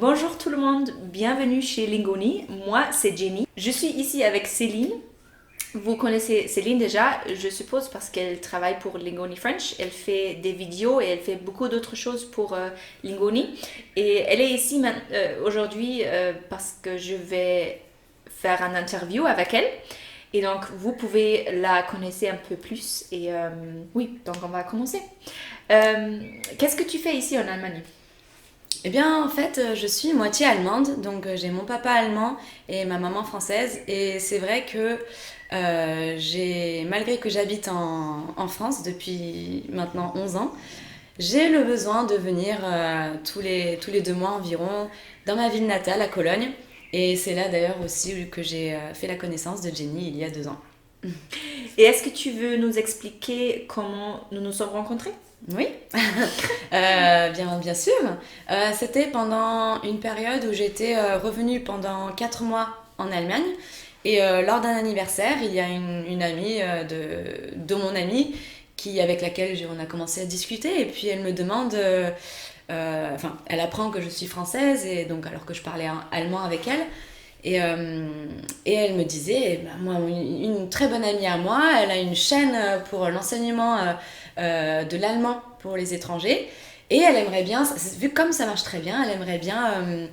Bonjour tout le monde, bienvenue chez Lingoni. Moi, c'est Jenny. Je suis ici avec Céline. Vous connaissez Céline déjà, je suppose, parce qu'elle travaille pour Lingoni French. Elle fait des vidéos et elle fait beaucoup d'autres choses pour Lingoni. Et elle est ici aujourd'hui parce que je vais faire un interview avec elle. Et donc, vous pouvez la connaître un peu plus. Et oui, donc on va commencer. Qu'est-ce que tu fais ici en Allemagne? Eh bien, en fait, je suis moitié allemande, donc j'ai mon papa allemand et ma maman française. Et c'est vrai que malgré que j'habite en France depuis maintenant 11 ans, j'ai le besoin de venir tous les 2 mois environ dans ma ville natale, à Cologne. Et c'est là d'ailleurs aussi que j'ai fait la connaissance de Jenny il y a 2 ans. Et est-ce que tu veux nous expliquer comment nous nous sommes rencontrés? Oui, bien sûr. C'était pendant une période où j'étais revenue pendant 4 mois en Allemagne. Et lors d'un anniversaire, il y a une amie de mon amie avec laquelle on a commencé à discuter. Et puis elle me demande, elle apprend que je suis française, et donc alors que je parlais allemand avec elle. Et elle me disait, moi, une très bonne amie à moi, elle a une chaîne pour l'enseignement de l'allemand pour les étrangers. Et elle aimerait bien, vu comme ça marche très bien, elle aimerait bien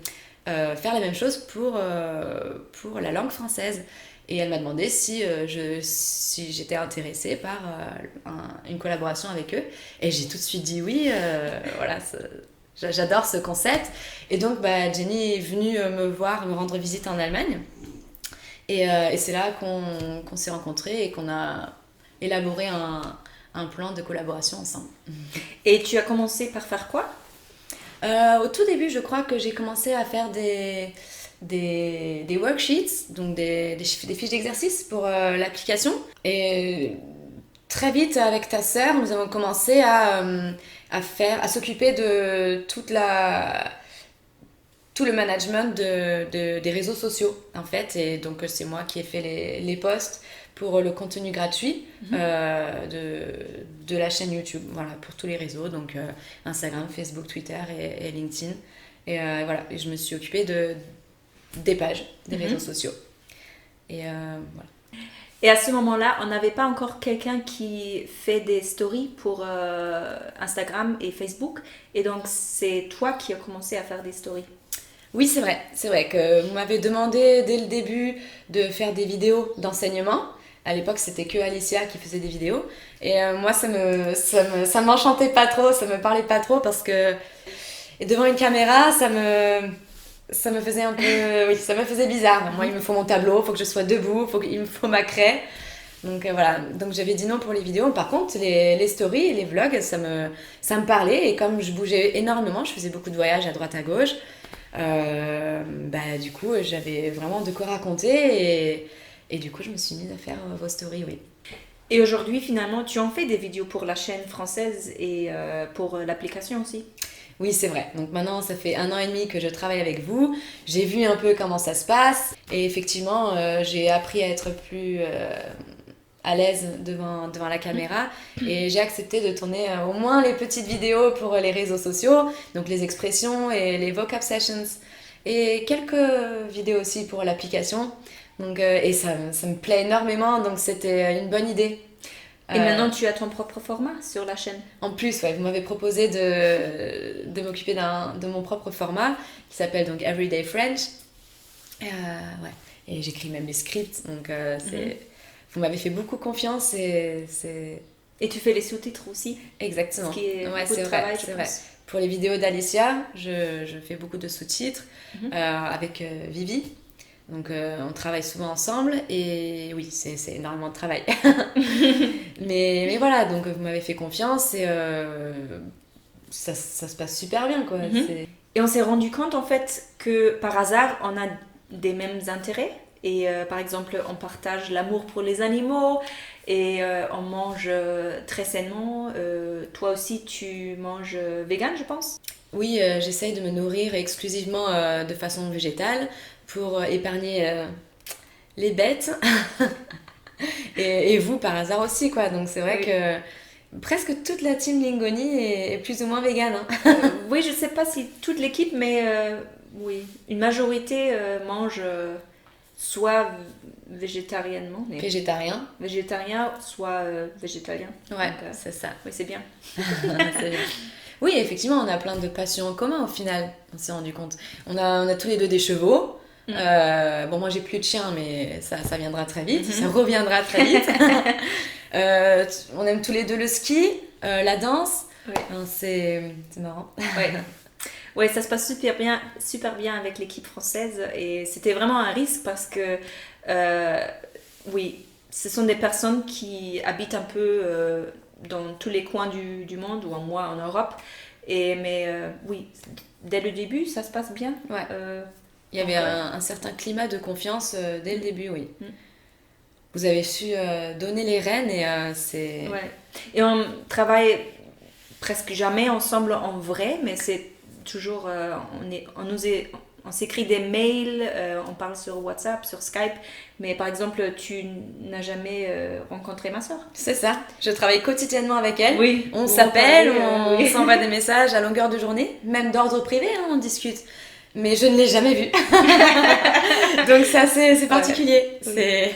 faire la même chose pour la langue française. Et elle m'a demandé si j'étais intéressée par une collaboration avec eux. Et j'ai tout de suite dit oui. Voilà, j'adore ce concept. Et donc, Jenny est venue me voir, me rendre visite en Allemagne. Et c'est là qu'on s'est rencontrés et qu'on a élaboré un plan de collaboration ensemble. Et tu as commencé par faire quoi? Au tout début, je crois que j'ai commencé à faire des worksheets, donc des fiches d'exercice pour l'application. Et très vite, avec ta sœur, nous avons commencé à s'occuper de tout le management des réseaux sociaux, en fait. Et donc, c'est moi qui ai fait les posts pour le contenu gratuit de la chaîne YouTube, voilà, pour tous les réseaux, donc Instagram, Facebook, Twitter et LinkedIn. Et voilà, et je me suis occupée des pages, des réseaux sociaux. Et voilà. Et à ce moment-là, on n'avait pas encore quelqu'un qui fait des stories pour Instagram et Facebook. Et donc, c'est toi qui as commencé à faire des stories. Oui, c'est vrai. C'est vrai que vous m'avez demandé dès le début de faire des vidéos d'enseignement. À l'époque, c'était que Alicia qui faisait des vidéos. Et moi, ça m'enchantait pas trop, ça me parlait pas trop parce que devant une caméra, ça me faisait un peu... Oui, ça me faisait bizarre. Moi, il me faut mon tableau, il faut que je sois debout, il me faut ma craie. Donc voilà, donc j'avais dit non pour les vidéos. Par contre, les stories et les vlogs, ça me parlait. Et comme je bougeais énormément, je faisais beaucoup de voyages à droite à gauche, du coup, j'avais vraiment de quoi raconter. Et du coup, je me suis mise à faire vos stories, oui. Et aujourd'hui, finalement, tu en fais des vidéos pour la chaîne française et pour l'application aussi? Oui, c'est vrai. Donc maintenant, ça fait 1 an et demi que je travaille avec vous. J'ai vu un peu comment ça se passe. Et effectivement, j'ai appris à être plus à l'aise devant la caméra. Et j'ai accepté de tourner au moins les petites vidéos pour les réseaux sociaux. Donc les expressions et les vocab sessions. Et quelques vidéos aussi pour l'application. Donc, et ça me plaît énormément. Donc c'était une bonne idée. Et maintenant, tu as ton propre format sur la chaîne. En plus, ouais, vous m'avez proposé de m'occuper de mon propre format qui s'appelle donc Everyday French. Ouais. Et j'écris même les scripts, donc vous m'avez fait beaucoup confiance et c'est... Et tu fais les sous-titres aussi? Exactement. Ce qui est ouais, beaucoup de vrai, travail, je c'est pense. vrai. Pour les vidéos d'Alicia, je fais beaucoup de sous-titres avec Vivi. Donc on travaille souvent ensemble et oui, c'est énormément de travail. mais voilà, donc vous m'avez fait confiance et ça se passe super bien, quoi. Et on s'est rendu compte en fait que par hasard, on a des mêmes intérêts. Et par exemple, on partage l'amour pour les animaux et on mange très sainement. Toi aussi, tu manges vegan, je pense? Oui, j'essaye de me nourrir exclusivement de façon végétale pour épargner les bêtes. et vous, par hasard aussi, quoi. Donc c'est vrai que presque toute la team Lingoni est plus ou moins végane. Oui, je sais pas si toute l'équipe, mais oui, une majorité mange soit végétariennement, végétarien, soit végétalien. Ouais, Donc, c'est ça. oui, c'est bien. C'est bien. Oui, effectivement, on a plein de passions en commun au final, on s'est rendu compte. On a tous les deux des chevaux. Bon, moi j'ai plus de chien, mais ça viendra très vite, ça reviendra très vite. On aime tous les deux le ski, la danse. Ouais. C'est marrant. Ouais. Ouais, ça se passe super bien avec l'équipe française et c'était vraiment un risque parce que oui, ce sont des personnes qui habitent un peu dans tous les coins du monde ou en moi en Europe. Mais oui, dès le début, ça se passe bien. Ouais. Il y avait un certain climat de confiance dès le début, oui. Vous avez su donner les rênes et c'est... Ouais. Et on travaille presque jamais ensemble en vrai, mais c'est toujours... on s'écrit des mails, on parle sur WhatsApp, sur Skype, mais par exemple, tu n'as jamais rencontré ma soeur. C'est ça, je travaille quotidiennement avec elle. Oui. On s'appelle, on oui. s'envoie des messages à longueur de journée, même d'ordre privé, hein, on discute. Mais je ne l'ai jamais vue. Donc ça, c'est particulier. Ouais.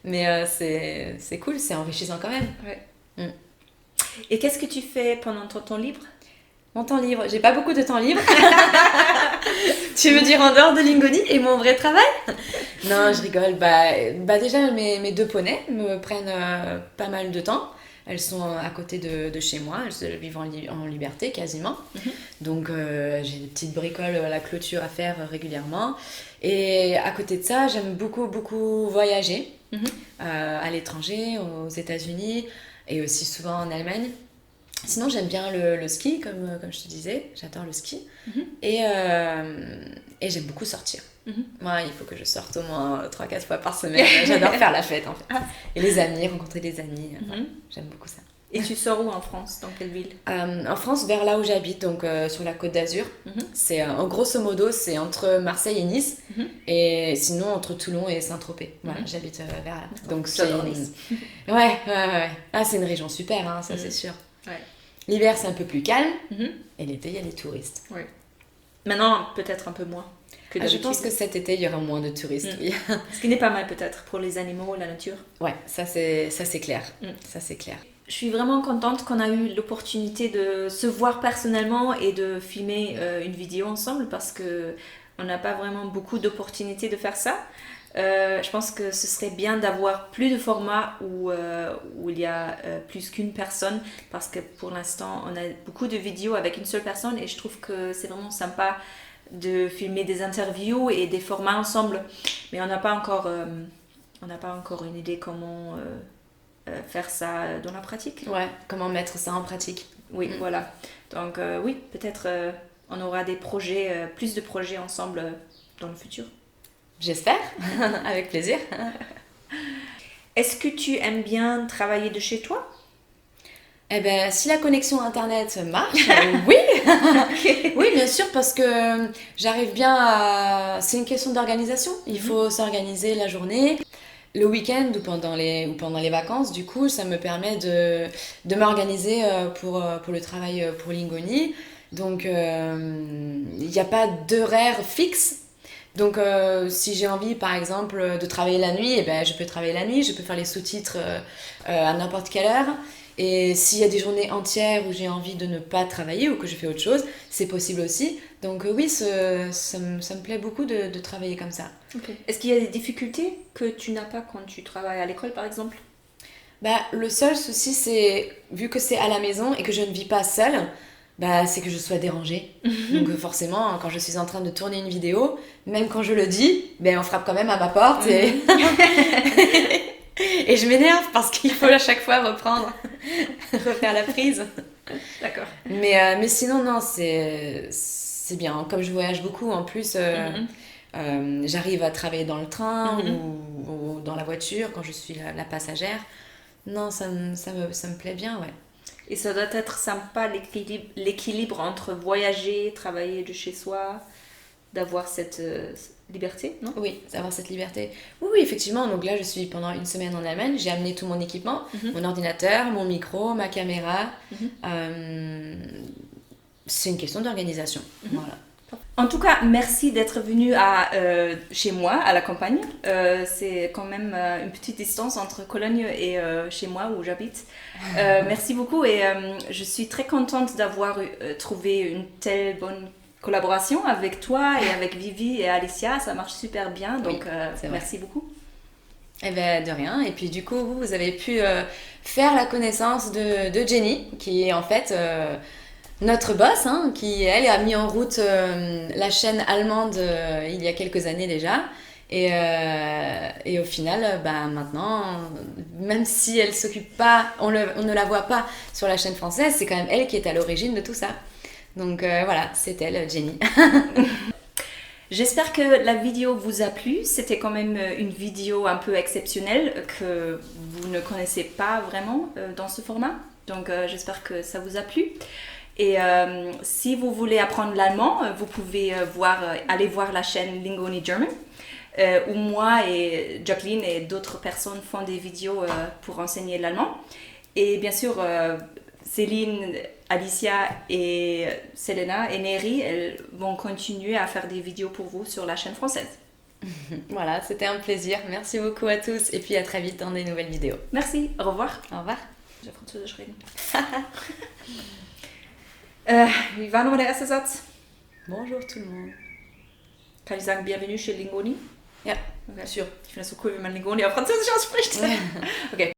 Mais c'est cool, c'est enrichissant quand même. Ouais. Et qu'est-ce que tu fais pendant ton temps libre ? Mon temps libre, j'ai pas beaucoup de temps libre. Tu veux dire en dehors de Lingoni et mon vrai travail ? Non, je rigole. Bah déjà, mes deux poneys me prennent pas mal de temps. Elles sont à côté de chez moi, elles vivent en liberté quasiment. Donc j'ai des petites bricoles à la clôture à faire régulièrement. Et à côté de ça, j'aime beaucoup voyager à l'étranger, aux États-Unis et aussi souvent en Allemagne. Sinon, j'aime bien le ski, comme je te disais. J'adore le ski. Et j'aime beaucoup sortir. Moi, il faut que je sorte au moins 3-4 fois par semaine. J'adore faire la fête, en fait. Et les amis, rencontrer des amis. J'aime beaucoup ça. Et tu sors où en France ? Dans quelle ville ? En France, vers là où j'habite, donc sur la Côte d'Azur. C'est, en grosso modo, c'est entre Marseille et Nice. Et sinon, entre Toulon et Saint-Tropez. Voilà, j'habite vers là. Donc, j'adore Nice. Ouais. Ah, c'est une région super, hein, ça c'est sûr. Ouais. L'hiver, c'est un peu plus calme. Et l'été, il y a les touristes. Ouais. Maintenant, peut-être un peu moins que d'habitude. Je pense que cet été, il y aura moins de touristes. Oui. Ce qui n'est pas mal peut-être pour les animaux, la nature. Ouais, ça c'est clair. Ça c'est clair. Je suis vraiment contente qu'on a eu l'opportunité de se voir personnellement et de filmer une vidéo ensemble parce que on n'a pas vraiment beaucoup d'opportunités de faire ça. Je pense que ce serait bien d'avoir plus de formats où il y a plus qu'une personne parce que pour l'instant on a beaucoup de vidéos avec une seule personne et je trouve que c'est vraiment sympa de filmer des interviews et des formats ensemble, mais on n'a pas encore une idée comment faire ça dans la pratique. Ouais, comment mettre ça en pratique. Oui, voilà. Donc oui, peut-être on aura des projets, plus de projets ensemble dans le futur. J'espère, avec plaisir. Est-ce que tu aimes bien travailler de chez toi ? Eh ben, si la connexion internet marche, oui. Oui, bien sûr, parce que j'arrive bien à... C'est une question d'organisation. Il faut s'organiser la journée. Le week-end ou pendant les vacances, du coup, ça me permet de m'organiser pour le travail pour Lingoni. Donc, il n'y a pas d'horaire fixe. Donc si j'ai envie par exemple de travailler la nuit, eh ben, je peux travailler la nuit, je peux faire les sous-titres à n'importe quelle heure. Et s'il y a des journées entières où j'ai envie de ne pas travailler ou que je fais autre chose, c'est possible aussi. Donc oui, ça me plaît beaucoup de travailler comme ça. Okay. Est-ce qu'il y a des difficultés que tu n'as pas quand tu travailles à l'école par exemple ? Le seul souci c'est, vu que c'est à la maison et que je ne vis pas seule, c'est que je sois dérangée. Donc forcément, quand je suis en train de tourner une vidéo, même quand je le dis, on frappe quand même à ma porte et... et je m'énerve parce qu'il faut à chaque fois refaire la prise. D'accord. Mais sinon, non, c'est bien. Comme je voyage beaucoup, en plus, j'arrive à travailler dans le train ou dans la voiture quand je suis la passagère. Non, ça me plaît bien, ouais. Et ça doit être sympa l'équilibre entre voyager, travailler de chez soi, d'avoir cette liberté, non ? Oui, d'avoir cette liberté. Oui, effectivement. Donc là, je suis pendant une semaine en Allemagne. J'ai amené tout mon équipement, mon ordinateur, mon micro, ma caméra. C'est une question d'organisation. Voilà. En tout cas, merci d'être venu chez moi, à la campagne. C'est quand même une petite distance entre Cologne et chez moi où j'habite. Merci beaucoup et je suis très contente d'avoir trouvé une telle bonne collaboration avec toi et avec Vivi et Alicia. Ça marche super bien, donc merci beaucoup. Eh ben, de rien. Et puis du coup, vous avez pu faire la connaissance de Jenny, qui est en fait notre boss, hein, qui elle a mis en route la chaîne allemande il y a quelques années déjà. Et au final, maintenant, même si elle s'occupe pas, on ne la voit pas sur la chaîne française, c'est quand même elle qui est à l'origine de tout ça. Donc voilà, c'est elle, Jenny. J'espère que la vidéo vous a plu. C'était quand même une vidéo un peu exceptionnelle que vous ne connaissez pas vraiment dans ce format. Donc j'espère que ça vous a plu. Et si vous voulez apprendre l'allemand, vous pouvez aller voir la chaîne Lingoni German, où moi et Jacqueline et d'autres personnes font des vidéos pour enseigner l'allemand. Et bien sûr, Céline, Alicia et Selena et Neri, elles vont continuer à faire des vidéos pour vous sur la chaîne française. Voilà, c'était un plaisir. Merci beaucoup à tous et puis à très vite dans des nouvelles vidéos. Merci, au revoir. Au revoir. Ich will Französisch reden. Wie war nochmal der erste Satz? Bonjour tout le monde. Kann ich sagen, bienvenue chez Lingoni? Ja, Okay. Sûr. Ich finde das so cool, wenn man Lingoni auf Französisch ausspricht. Okay.